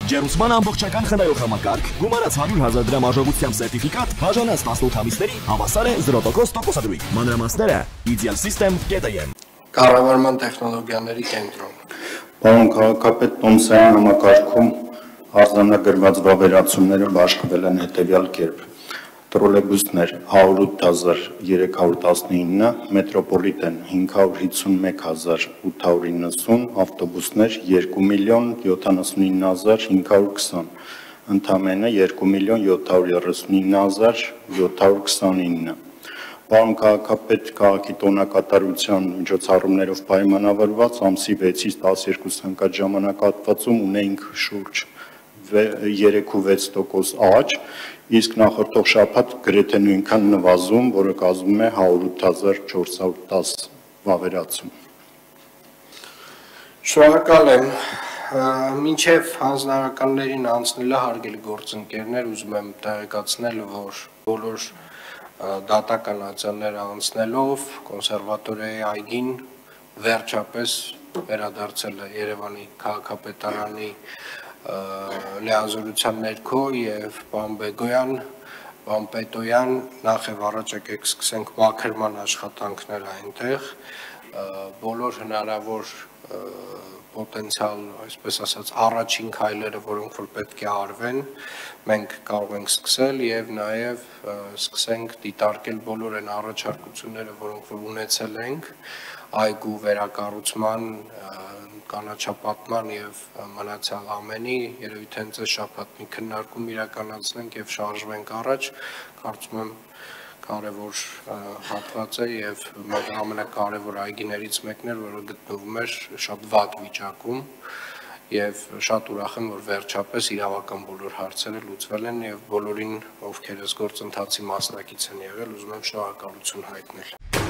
Ջերուսման ամբողջական խնայող համակարգ, գումարած 100,000 դրամ արժողությամբ սերտիֆիկատ, բաժանած 18 ամիսների, հավասար է 0% տոկոսադրույք։ Մանրամասները idealsystem.am Կառավարման տեխնոլոգիաների կենտրոն։ Պարոն քաղաքապետ, տոմսային համակարգում արձանագրված վավերացումները բաշխվել են հետևյալ կերպ. Տրոլեյբուսներ 108,319, մետրոպոլիտեն 551,890, ավտոբուսներ 2,079,520, ընդամենը 2,739,729։ Պարոն քաղաքապետ, քաղաքի տոնակատարության միջոցառումներով պայմանավորված ամսի 6-ից 12 ընկած ժամանակահատվածում ունեինք շուրջ 3,6% աճ, իսկ նախորդող շաբաթ գրեթե նույնքան նվազում, որը կազմում է 108,410 վավերացում։ Շնորհակալ եմ։ Մինչև հանձնարարականներին անցնելը հարգելի գործընկերներ, ուզում եմ տեղեկացնել, որ բոլոր դատական ացիաները անցնելով կոնսերվատորիայի այգին վերջապես վերադարձել է Երևանի քաղաքապետարանի լիազորության ներքո եւ պարոն Բեգոյան, պարոն Պետոյան, նախ եւ առաջ եկեք սկսենք մաքրման աշխատանքները այնտեղ, բոլոր հնարավոր պոտենցիալ, այսպես ասած, առաջին քայլերը, որոնք որ պետք է արվեն, մենք կարող ենք սկսել եւ նաեւ սկսենք դիտարկել բոլոր այն առաջարկությունները, որոնք որ ունեցել ենք այգու վերակառուցման, կանաչապատման եւ մնացյալ ամենի, երևի թե հենց այս շաբաթ մի քննարկում իրականացնենք եւ շարժվենք առաջ, կարծում եմ կարևոր հատված է եւ ամենակարևոր այգիներից մեկն էր, որը գտնվում էր շատ վատ վիճակում եւ շատ ուրախ եմ, որ վերջապես իրավական բոլոր հարցերը լուծվել են եւ բոլորին, ովքեր այս գործընթացի մասնակից են եղել, ուզում եմ շնորհակալություն հայտնել։